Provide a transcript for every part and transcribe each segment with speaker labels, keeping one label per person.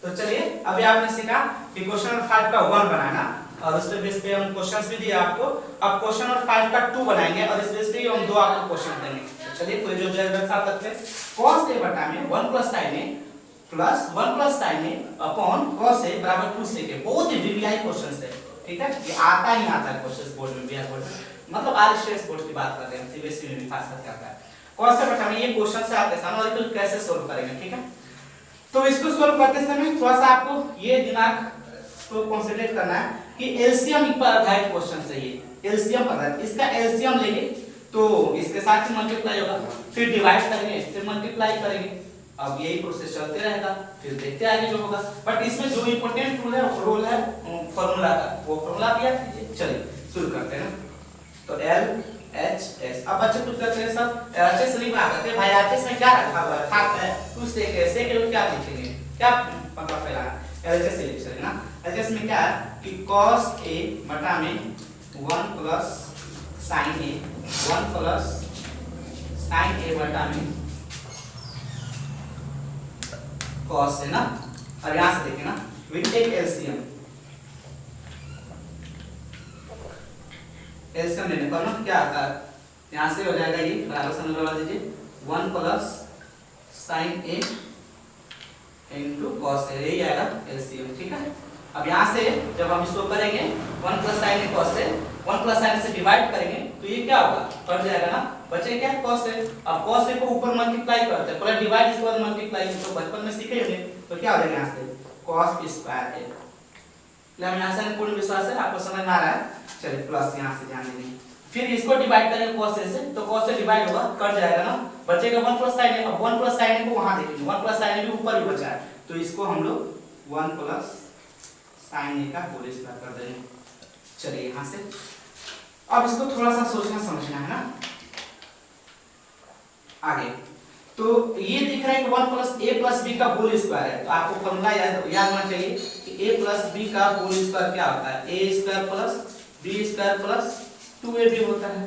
Speaker 1: तो चलिए अभी आपने सीखा कि क्वेश्चन नंबर 5 का 1 बनाना और उस बेस पे हम क्वेश्चंस भी दिए आपको। अब क्वेश्चन नंबर 5 का 2 बनाएंगे और इस बेस पे हम दो आपको क्वेश्चन देंगे। तो चलिए कोई जो जल्द साथ करते हैं cos a बटा में 1 + sin a plus 1 + sin a upon cos a बराबर 2 sec a। बहुत ही वीवीआई क्वेश्चंस है, ठीक है, ये आता ही आता है क्वेश्चंस बोर्ड में, बिहार बोर्ड में, मतलब आरएसएस बोर्ड की बात कर रहे हैं, सीबीएसई में भी खास करके आता है। cos a बटा में ये क्वेश्चन से आपके सामने और इसको कैसे सोल्व करेंगे, ठीक है। तो इसको सोल्व करते समय थोड़ा सा आपको ये दिमाग को कंसंट्रेट करना है कि एलसीएम पर आधारित क्वेश्चन है ये, एलसीएम पर आधारित। इसका एलसीएम लेंगे तो इसके साथ ही मल्टीप्लाई होगा, फिर डिवाइड करेंगे, फिर मल्टीप्लाई करेंगे, अब यही प्रोसेस चलते रहेगा, फिर देखते आगे जो होगा। बट इसमें जो इंपॉर्टेंट रोल है फार्मूला का, वो फार्मूला दिया। चलिए शुरू करते हैं ना। तो एल एच एस, अब बच्चे कुछ करते हैं सब एचएस नहीं बना सकते भाई, एचएस में क्या रखा हुआ है, खाक है, कुछ से कैसे के लोग क्या लिखेंगे, क्या पता फैलाना, एचएस से लिख सकते ना। एचएस में क्या है कि cos a बटा में 1 + sin a, 1 + sin a बटा में cos है ना। और यहां से देखिए ना, विल टेक एलसीएम, एलसीएम लेने पर ना क्या आता है, यहां से हो जाएगा ये बराबर समझ लगा दीजिए 1 + sin a into cos a, यही आएगा एलसीएम, ठीक है। अब यहां से जब हम इसको करेंगे 1 + sin a cos a, 1 + sin a से डिवाइड करेंगे तो ये क्या होगा, कट जाएगा ना, बचे क्या cos a। अब cos a को ऊपर मल्टीप्लाई करते हैं, पहले डिवाइड इसके बाद मल्टीप्लाई, तो बचपन में सीखे होंगे, तो क्या हो जाएगा यहां से cos² a। हम यहां से पूर्ण विश्वास है आपको समझ में आ रहा है। चलिए प्लस यहां से ध्यान देंगे, फिर इसको डिवाइड करेंगे cos a से, तो cos a डिवाइड होगा, कट जाएगा ना, बचेगा 1 + sin a। अब 1 + sin a को वहां देखेंगे, 1 + sin a भी ऊपर ही बचा है, तो इसको हम लोग 1 + sin a का होल स्क्वायर कर देंगे। चलिए यहां से अब इसको थोड़ा सा सोचना समझना है ना आगे। तो ये दिख रहा है कि 1 + a + b का होल स्क्वायर है, तो आपको फॉर्मूला याद होना चाहिए कि a + b का होल स्क्वायर क्या होता है, a² + b² + 2ab होता है।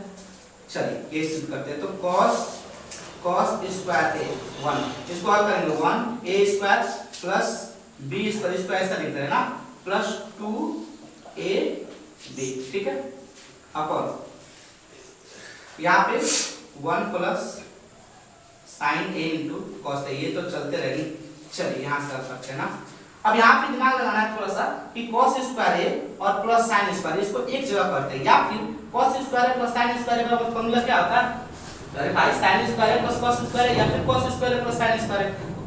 Speaker 1: चलिए ये सिद्ध करते हैं। तो cos² a 1, इसको हल करेंगे 1 a² + b², इसको ऐसा लिखते हैं ना, प्लस 2ab, ठीक है। अपन यहाँ पे 1 + sin a into cos a, ये तो चलते रहेंगे। चलिए यहाँ से कर सकते हैं ना। अब यहाँ पे दिमाग लगाना है थोड़ा सा कि cos² a और प्लस sin², इसको एक जगह करते हैं, या फिर cos² + sin² का फॉर्मूला क्या होता है, अरे भाई sin² + cos² या फिर cos² + sin²,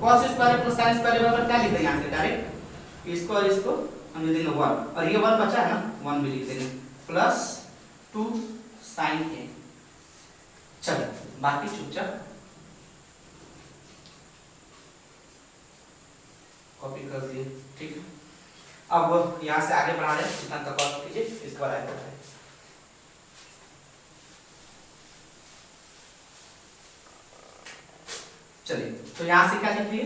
Speaker 1: cos² + sin² बराबर क्या लिख देंगे यहाँ से डायरेक्ट, इसको और इसको हम लिख देंगे 1, और ये 1 बचा है ना, 1 भी लिख देंगे, प्लस 2 sin a। चलो बाकी चुपचाप कॉपी कर दिए, ठीक है। अब यहां से आगे बढ़ा रहे हैं, इतना तक और कीजिए, इसके बाद आगे बढ़ाएं। चलिए तो यहां से क्या लिख लिए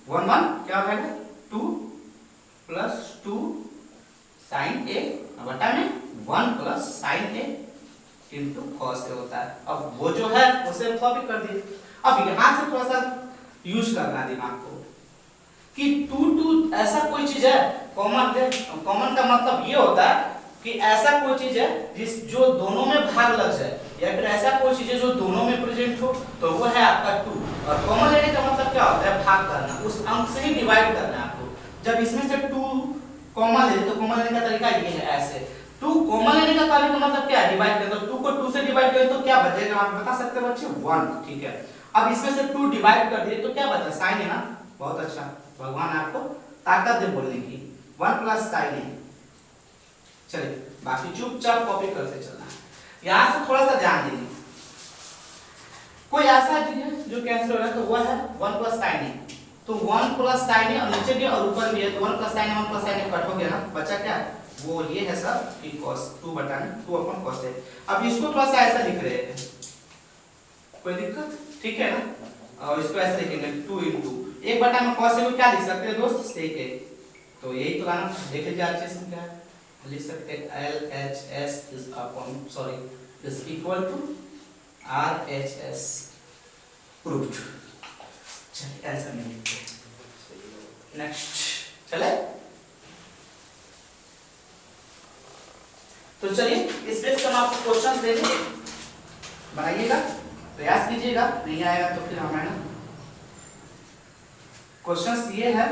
Speaker 1: 1 1 क्या हो जाएगा 2 + 2 sin a बटा में 1 + sin a into cos a होता है। अब वो जो है उसे हम कॉपी कर दिए। अब यहां से थोड़ा सा यूज करना है दिमाग को कि 2 ऐसा कोई चीज है कॉमन है, कॉमन का मतलब ये होता है कि ऐसा कोई चीज है जिस जो दोनों में भाग लग जाए, या फिर ऐसा कोई चीज है जो दोनों में प्रेजेंट हो, तो वो है आपका 2। और कॉमन लेने का मतलब क्या होता है, भाग करना, उस अंक से ही डिवाइड करना है आपको। जब इसमें से 2 कॉमन ले तो कॉमन लेने का तरीका ये है, ऐसे 2 कॉमन लेने का मतलब क्या है, डिवाइड करें, तो 2 को 2 से डिवाइड करें तो क्या बचेगा, आप बता सकते हैं बच्चे 1, ठीक है। अब इसमें से 2 डिवाइड कर दिए तो क्या बचा, साइन है ना, बहुत अच्छा, भगवान आपको ताकत दे बोलने की, 1 + sin a। चलिए बाकी चुपचाप कॉपी करते चलना है। यहां से थोड़ा सा ध्यान देंगे, कोई ऐसा चीज है जो कैंसिल हो रहा है, तो वो है 1 + sin a। तो 1 + sin a और नीचे भी और ऊपर भी है, तो 1 + sin a 1 + sin a cut हो गया ना, बचा क्या, वो ये है सर कि cos 2 बटा 2/cos a। अब इसको थोड़ा सा ऐसा लिख रहे हैं, कोई दिक्कत, ठीक है ना। और इसको ऐसे लिखेंगे 2 * 1 बटा में cos a को क्या लिख सकते हैं दोस्त, sec a। तो यही तो लाना, देख लीजिए RHS में क्या है, लिख सकते हैं LHS is equal to RHS proved। चलिए आंसर में लिखते हैं नेक्स्ट। चले। तो चलिए इस पे हम आपको क्वेश्चंस दे देंगे, बनाइएगा, प्रयास कीजिएगा, नहीं आएगा तो फिर हमारा क्वेश्चंस ये है।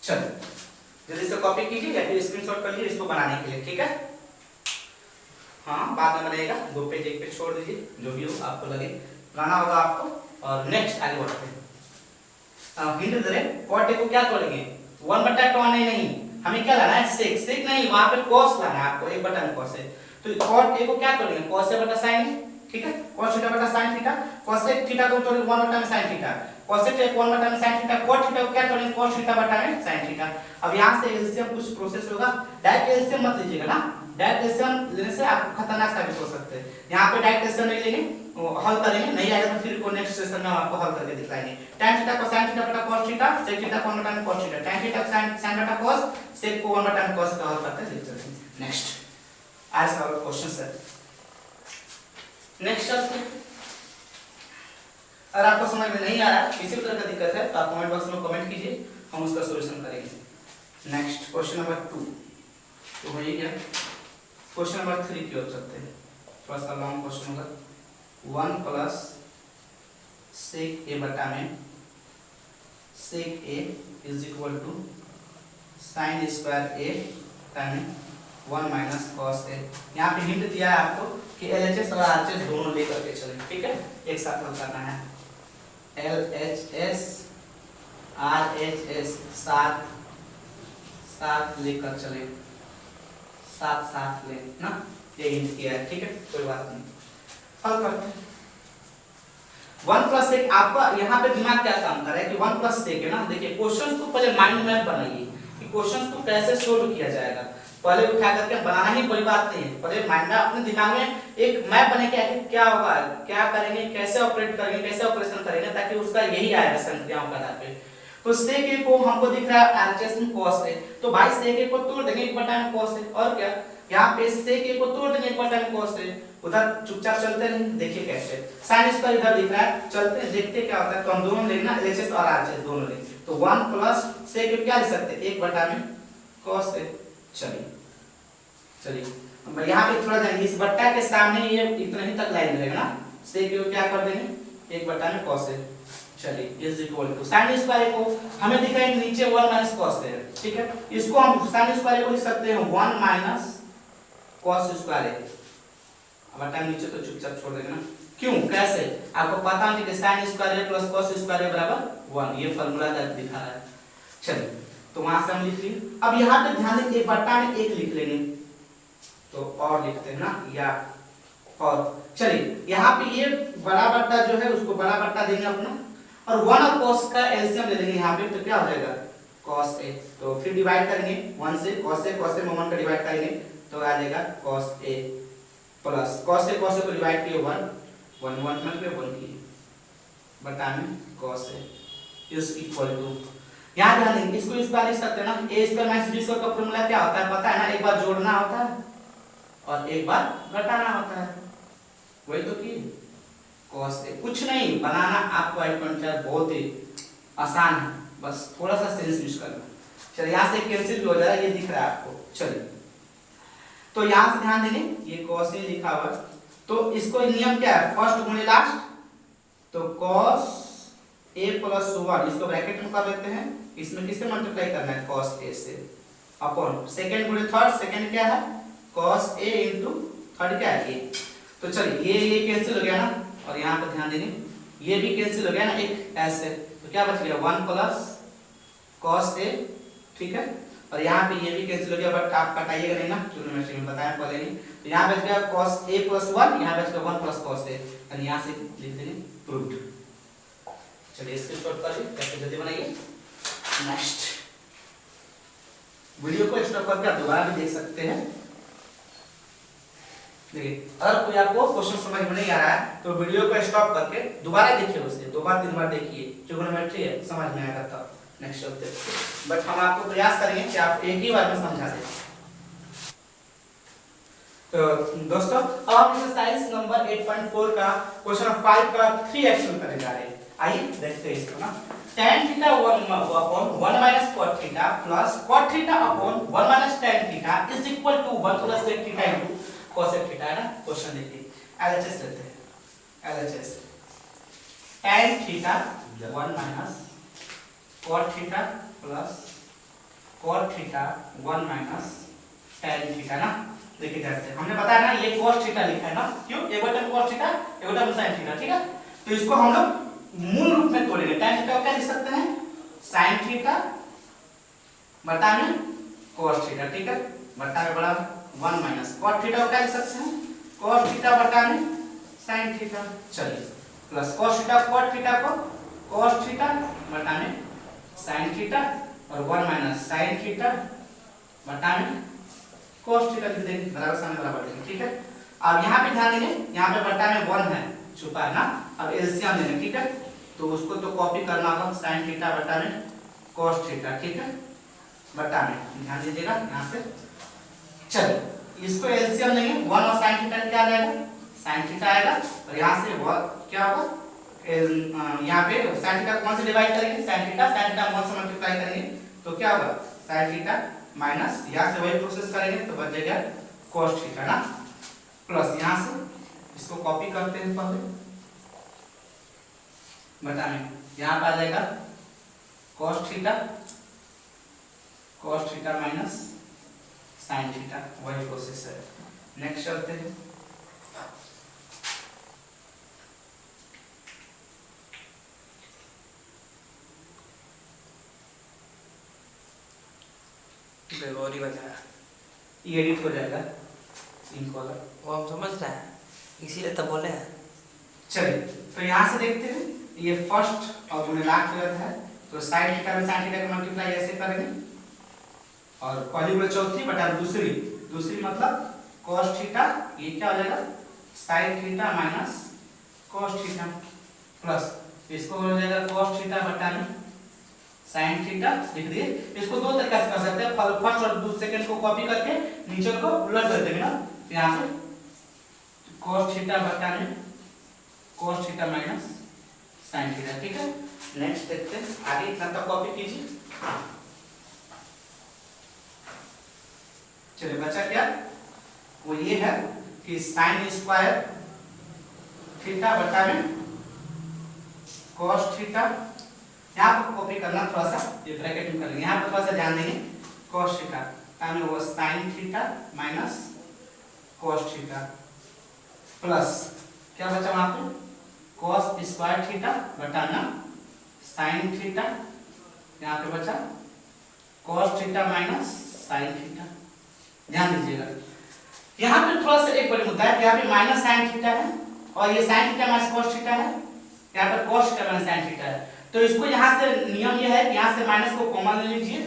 Speaker 1: चलो जल्दी से कॉपी कीजिए या फिर स्क्रीनशॉट कर लीजिए इसको बनाने के लिए, ठीक है। हाँ बाद में बनेगा, 2 पेज 1 पेज छोड़ दीजिए, जो भी हो आपको लगे बनाना होगा आपको। और नेक्स्ट आगे बढ़ते हैं। हिंट दे रहे कॉट ए को क्या तोड़ेंगे, 1/2 नहीं, हमें क्या लाना है, सेक, सेक नहीं, वहां पे cos लाना है आपको, 1/2 में cos है। तो cot ए को क्या तोड़ेंगे, cos ए बटा sin है, ठीक है, cos थीटा बटा sin थीटा, cos थीटा को तोड़ेंगे 1/2 में sin थीटा, cos थीटा 1/2 में sin थीटा, cot थीटा को क्या तोड़ेंगे, cos थीटा बटा में sin थीटा। अब यहां से एलसीएम कुछ प्रोसेस होगा, डायरेक्ट एलसीएम मत लीजिएगा ना, डायरेक्ट एलसीएम लेने से आपको खतरनाक साबित हो सकते हैं। यहां पे डायरेक्ट एलसीएम नहीं लेंगे, हल करेंगे, नहीं आएगा तो फिर को नेक्स्ट सेशन में हम आपको हल करके दिखाएंगे। tan थीटा को sin थीटा बटा cos थीटा, sec थीटा को 1/2 में cos थीटा, tan थीटा को sin बटा cos, sec को 1/2 में cos का हल करते हैं, देख चलते हैं। नेक्स्ट आज का क्वेश्चन है, नेक्स्ट अगर आपको समझ में नहीं आ रहा, किसी भी तरह का दिक्कत है तो आप कमेंट बॉक्स में कमेंट कीजिए, हम उसका सॉल्यूशन करेंगे। नेक्स्ट क्वेश्चन नंबर 2 तो हो ही गया। क्वेश्चन नंबर 3 की ओर चलते हैं, थोड़ा सा लॉन्ग क्वेश्चन होगा। 1 प्लस सेक ए बटा में sec A is equal to sine square A time 1 minus cos A. यहाँ पे हिंट दिया है आपको कि एलएचएस और आरएचएस दोनों लेकर के चलें, ठीक है, एक साथ हल करना है। एलएचएस आरएचएस साथ साथ लेकर चले, साथ साथ ले ना, ये हिंट किया है, ठीक है, कोई बात नहीं, हल करते हैं। 1 प्लस सेक, आपका यहाँ पे दिमाग क्या काम कर रहा है कि 1 प्लस सेक है ना। देखिए क्वेश्चंस को पहले माइंड मैप बनाइए कि क्वेश्चंस को कैसे सोल्व किया जाएगा, पहले उठा करके बनाना ही बड़ी बात नहीं है, पहले माइंड में अपने दिमाग में एक मैप बने कि आखिर क्या होगा, क्या करेंगे, कैसे ऑपरेट करेंगे, कैसे ऑपरेशन करेंगे, ताकि उसका यही आएगा संख्याओं का आधार पे। तो सेक ए को हमको दिख रहा है आरएचएस में cos है, तो भाई सेक ए को तोड़ देंगे 1/2 में cos है, और क्या यहाँ पे सेक ए को तोड़ देंगे 1/2 में cos है। उधर चुपचाप चलते रहेंगे, देखिए कैसे साइन स्क्वायर इधर दिख रहा है, चलते हैं देखते क्या होता है। तो हम दोनों लेना, एलएचएस और आरएचएस दोनों लेंगे, तो 1 प्लस सेक ए क्या लिख सकते हैं, 1/2 में cos है। चलिए चलिए यहाँ पे थोड़ा ध्यान, इस बट्टा के सामने ये इतना ही तक लाइन रहेगा ना, सेक ए को क्या कर देंगे 1/2 में cos है। चलिए is equal to sine square को हमें दिख रहा है नीचे 1 माइनस cos है, ठीक है, इसको हम साइन स्क्वायर को लिख सकते हैं 1 माइनस cos स्क्वायर है। अब बटा नीचे तो चुपचाप छोड़ देंगे ना, क्यों, कैसे, आपको पता है कि sine square plus cos square बराबर 1, ये फार्मूला दिखा रहा है। चलिए तो वहां से हम लिख लिए। अब यहाँ पे ध्यान दें 1/2 में 1 लिख लेंगे, तो और लिखते हैं ना, या और चलिए यहाँ पे ये बड़ा बट्टा जो है उसको बड़ा बट्टा देंगे अपना, और 1 और cos का एलसीएम ले लेंगे यहाँ पे, तो क्या हो जाएगा cos a, तो फिर डिवाइड करेंगे 1 से, cos a में 1 का डिवाइड करेंगे तो आ जाएगा cos a plus cos a को डिवाइड किए 1 में 1 की बटा में cos a is equal to, यहाँ ध्यान देंगे इसको इस बार लिख सकते हैं ना, a square minus b square का फॉर्मूला क्या होता है पता है ना, एक बार जोड़ना होता है और एक बार घटाना होता है, वही तो की cos a, कुछ नहीं बनाना आपको आई बहुत ही आसान है, बस थोड़ा सा सेंस यूज करना। चलिए यहाँ से कैंसिल भी हो जाएगा, ये दिख रहा है आपको। चलिए तो यहाँ से ध्यान देंगे ये cos a लिखा हुआ, तो इसको नियम क्या है, फर्स्ट गुणे लास्ट, तो cos a प्लस 1 इसको ब्रैकेट में कर लेते हैं, इसमें किससे मल्टीप्लाई करना है cos a से, अपॉन सेकंड गुणे थर्ड, सेकंड क्या है cos a इंटू थर्ड क्या है a। तो चलिए ये कैंसिल हो गया ना, और यहाँ पर ध्यान देंगे ये भी कैंसिल हो गया ना एक ऐसे, तो क्या बच गया 1 प्लस cos a, ठीक है, और यहाँ पे ये भी कैंसिल हो गया, बट आप कटाइएगा नहीं ना, ट्रिग्नोमेट्री में बताया पहले नहीं। तो यहाँ बच गया cos a + 1, यहाँ बच गया 1 + cos a, और यहाँ से लिख देंगे प्रूव्ड। चलिए स्क्रीनशॉट कर लीजिए, कैसे जल्दी बनाइए। नेक्स्ट वीडियो को स्टॉप करके आप दोबारा भी देख सकते हैं। देखिए अगर कोई आपको क्वेश्चन समझ में नहीं आ रहा है तो वीडियो को स्टॉप करके दोबारा देखिए, उसे 2 बार 3 बार देखिए, ट्रिग्नोमेट्री है समझ में आएगा तब। नेक्स्ट चलते हैं, बट हम आपको प्रयास करेंगे कि आप एक ही बार में समझा दें। तो दोस्तों अब हम एक्सरसाइज नंबर 8.4 का क्वेश्चन 5 का 3x करने जा रहे हैं। आइए देखते हैं इसको ना। tan theta 1 upon 1 minus cot theta plus cot theta upon 1 minus tan theta is equal to 1 plus sec theta into cosec theta है ना। क्वेश्चन देखिए LHS लेते हैं। LHS tan theta 1 minus cot theta plus cot theta 1 minus tan theta ना। देखिए जैसे हमने बताया ना ये cos थीटा लिखा है ना, क्यों? एक टर्म cos थीटा एक टर्म sin थीटा, ठीक है। तो इसको हम लोग मूल रूप में तोड़ेंगे। tan थीटा को क्या लिख सकते हैं? sin थीटा बटा में cos थीटा, ठीक है, बटा में बड़ा 1 माइनस cot थीटा को क्या लिख सकते हैं? cos थीटा बटा में sin थीटा। चलिए plus cos theta cot theta को cos थीटा बटा में sin थीटा और 1 माइनस sin थीटा बटा में cos थीटा लिख देंगे, बराबर सामने बराबर देंगे, ठीक है। अब यहाँ पे ध्यान देंगे, यहाँ पे बटा में 1 है छुपा है ना। अब एलसीएम लेंगे, ठीक है, तो उसको तो कॉपी करना होगा, sin थीटा बटा में cos थीटा, ठीक है, बटा में ध्यान दीजिएगा यहाँ से। चलो इसको एलसीएम लेंगे, 1 और sin थीटा क्या आ जाएगा? sin थीटा आएगा, और यहाँ से क्या होगा? यहाँ पे sin थीटा कौन से डिवाइड करेंगे? sin थीटा 1 से मल्टीप्लाई करेंगे तो क्या होगा? sin थीटा माइनस यहाँ से वही प्रोसेस करेंगे तो बच जाएगा cos थीटा ना, प्लस यहाँ से इसको कॉपी करते हैं पहले, बता में यहाँ पे आ जाएगा cos theta minus sin theta, वही प्रोसेस है। नेक्स्ट चलते हैं।
Speaker 2: गौरी बताया
Speaker 1: ये एडिट हो जाएगा इन कॉलर,
Speaker 2: वो हम समझ रहे हैं इसीलिए तो बोले हैं।
Speaker 1: चलिए तो यहाँ से देखते हैं, ये फर्स्ट और जो लास्ट वाला है तो sin थीटा में sin थीटा का मल्टीप्लाई ऐसे करेंगे, और पहली बोले चौथी बटा दूसरी मतलब cos थीटा, ये क्या हो जाएगा? sin theta minus cos theta, plus इसको हो जाएगा cos थीटा बटा में sin थीटा लिख दिए। इसको दो तरीके से कर सकते हैं, फर्स्ट और सेकंड को कॉपी करके नीचे को उलट कर देंगे ना, यहाँ से cos थीटा बटा में cos theta minus sin theta, ठीक है। नेक्स्ट देखते हैं आगे, इतना तक कॉपी कीजिए। चलिए बचा क्या? वो ये है कि sin स्क्वायर थीटा बटा में cos थीटा, यहाँ पर कॉपी करना थोड़ा सा, ये ब्रैकेट में कर लेंगे, यहाँ पर थोड़ा सा ध्यान देंगे, cos थीटा का में वो sin theta minus cos theta, plus क्या बचा वहां पे? cos स्क्वायर थीटा बटा ना sin थीटा, यहाँ पे बचा cos theta minus sin theta. ध्यान दीजिएगा यहाँ पे थोड़ा सा एक बड़ी मुद्दा है कि यहाँ पे माइनस sin थीटा है और ये sin theta minus cos theta है, यहाँ पर cos theta minus sin theta है। तो इसको यहाँ से नियम ये है कि यहाँ से माइनस को कॉमन ले लीजिए,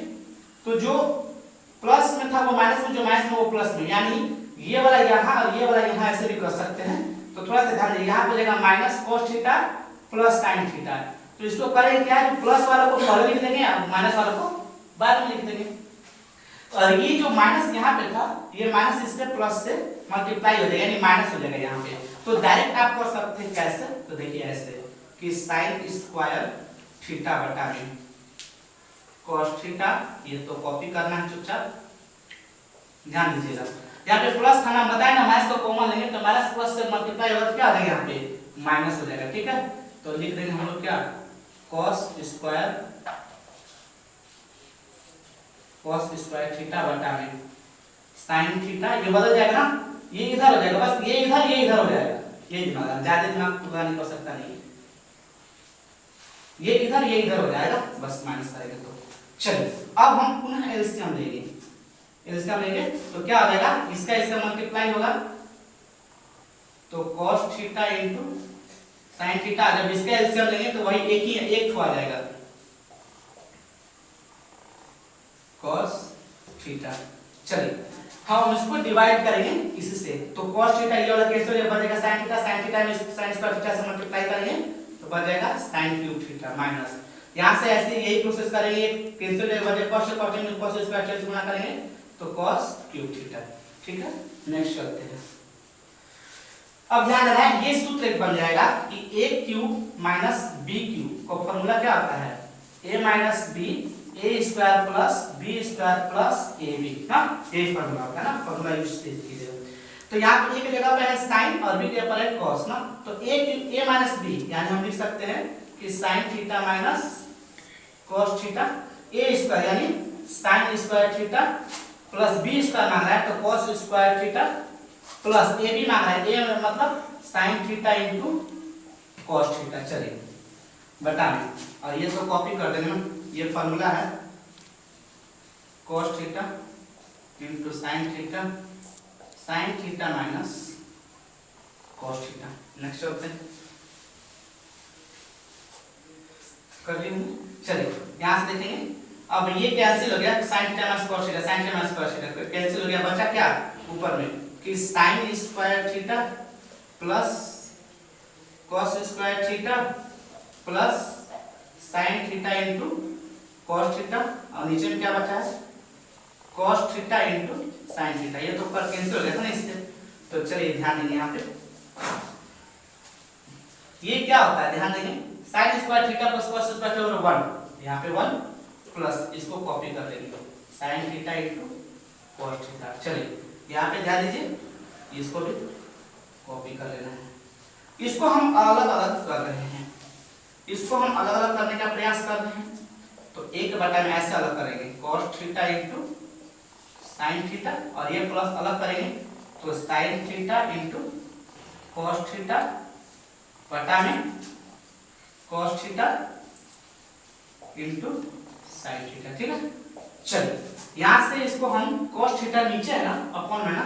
Speaker 1: तो जो प्लस में था वो माइनस में, जो माइनस में वो प्लस में, यानी ये वाला यहाँ और ये वाला यहाँ ऐसे भी कर सकते हैं। तो थोड़ा सा ध्यान दीजिए, यहाँ पे जाएगा minus cos theta plus sin theta, तो इसको करेंगे क्या है? प्लस वाला को पहले लिख देंगे और माइनस वाला को बाद में लिख देंगे। और ये जो माइनस यहाँ पे था, ये माइनस इससे प्लस से मल्टीप्लाई हो जाएगा, यानी माइनस हो जाएगा यहाँ पे। तो डायरेक्ट आप कर सकते हैं कैसे? तो देखिए ऐसे कि sin स्क्वायर थीटा बटा में cos थीटा, ये तो कॉपी करना है चुपचाप, ध्यान दीजिएगा। यहाँ पे प्लस था ना, बताया ना माइनस को कॉमन लेंगे तो माइनस प्लस से मल्टीप्लाई होगा तो क्या आ जाएगा? यहाँ पे माइनस हो जाएगा, ठीक है। तो लिख देंगे हम लोग क्या? cos स्क्वायर थीटा बटा में sin थीटा, ये बदल जाएगा ना, ये इधर हो जाएगा, बस ये इधर हो जाएगा, ये दिमाग ज्यादा दिमाग पूरा नहीं कर सकता, नहीं ये इधर हो जाएगा, बस माइनस करेंगे तो चलिए अब हम पुनः एलसीएम लेंगे, एलसीएम लेंगे तो क्या आ जाएगा, इसका इसका मल्टीप्लाई होगा तो cos theta into sine theta. जब इसका एलसीएम लेंगे तो वही एक ही एक आ जाएगा cos थीटा। चलिए हम इसको डिवाइड करेंगे इसी से, तो cos थीटा ये वाला कैंसिल हो जाएगा, बचेगा sin थीटा, sin थीटा में sin स्क्वायर थीटा से मल्टीप्लाई करेंगे तो बच जाएगा sin क्यूब थीटा माइनस, यहां से ऐसे यही प्रोसेस करेंगे, कैंसिल हो जाएगा, बचेगा cos से cos में cos स्क्वायर से गुणा करेंगे तो cos क्यूब थीटा। ठीक है, नेक्स्ट चलते हैं। अब ध्यान रखें ये सूत्र एक बन जाएगा कि a cube minus b cube का फार्मूला क्या आता है, a minus b a square plus b square plus ab, ना ये फार्मूला होता है ना, फार्मूला यूज कीजिए। तो यहाँ पे a की जगह पे है sin और b की जगह पर है cos ना, तो a माइनस b यानी हम लिख सकते हैं कि sin theta minus cos theta, a square यानी sin square theta plus b square मांग रहा है तो cos square theta plus ab मांग रहा है, a मतलब sin theta into cos theta. चलिए बटा में, और ये तो कॉपी कर देंगे ना, ये फॉर्मूला है cos theta into sine theta, sine theta minus cos theta. Next चलते हैं, कर ली। चलिए यहां से देखेंगे, अब ये कैंसिल हो गया, sine theta minus cos theta, sine theta minus cos theta cancel हो गया, बचा क्या ऊपर में कि sine square theta plus cos square theta plus sine theta into cos theta, और नीचे में क्या बचा है cos theta into sine theta, ये तो ऊपर कैंसिल हो गया था ना इससे। तो चलिए ध्यान देंगे यहाँ पे ये क्या होता है, ध्यान देंगे sine square theta plus cos square theta 1, यहाँ पे 1 प्लस इसको कॉपी कर लेंगे sine theta into cos theta. चलिए यहाँ पे ध्यान दीजिए, इसको भी कॉपी कर लेना है, इसको हम अलग अलग कर रहे हैं, इसको हम अलग अलग करने का प्रयास कर रहे हैं, तो एक बटा में ऐसे अलग करेंगे cos theta into sine theta, और ये प्लस अलग करेंगे तो sine theta into cos theta बटा में cos theta into sine theta. ठीक है, चलिए यहां से इसको हम cos थीटा नीचे है ना अपॉन में ना,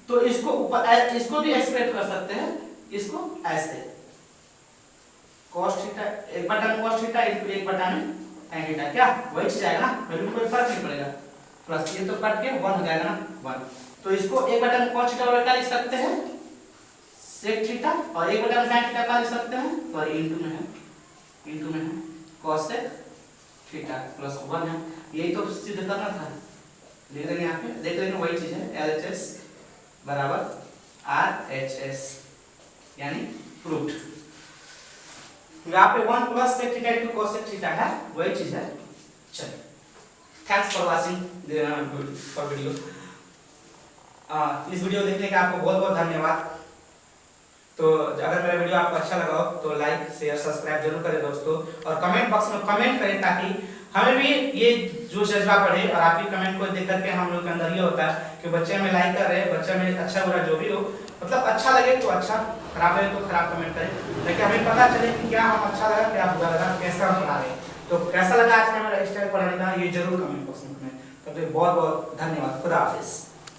Speaker 1: तो इसको ऊपर इसको भी एक्सप्रेस कर सकते हैं, इसको ऐसे cos थीटा एक बटा में cos थीटा इंटू एक बटा में sin थीटा, क्या वही चीज आएगा ना, वैल्यू कोई फर्क नहीं पड़ेगा, प्लस ये तो कट के 1 हो जाएगा ना 1, तो इसको एक बटा में cos थीटा बटा लिख सकते हैं sec थीटा, और एक बटा में sin थीटा का लिख सकते हैं, तो इंटू में है cos थीटा प्लस 1 है, यही तो सिद्ध करना था, लिख देंगे यहाँ पे, देख लेंगे वही चीज है LHS बराबर RHS यानी प्रूव्ड। यहाँ पे 1 plus sec theta into cos theta है, वही चीज है। चलिए thanks for watching for video, इस वीडियो देखने का आपको बहुत बहुत धन्यवाद। तो अगर मेरा वीडियो आपको अच्छा लगा हो तो लाइक शेयर सब्सक्राइब जरूर करें दोस्तों, और कमेंट बॉक्स में कमेंट करें ताकि हमें भी ये जो जज्बा बढ़े, और आपकी कमेंट को देख करके हम लोग के अंदर ये होता है कि बच्चे में लाइक कर रहे हैं, बच्चे में अच्छा बुरा जो भी हो, मतलब अच्छा लगे तो अच्छा, खराब लगे तो खराब कमेंट करें, लेकिन हमें पता चले कि क्या हम अच्छा लगा क्या बुरा लगा, कैसा हम पढ़ा रहे हैं, तो कैसा लगा आज का मेरा स्टाइल पढ़ाने का ये जरूर कमेंट बॉक्स में कमेंट। तो बहुत बहुत धन्यवाद, खुदा हाफिज।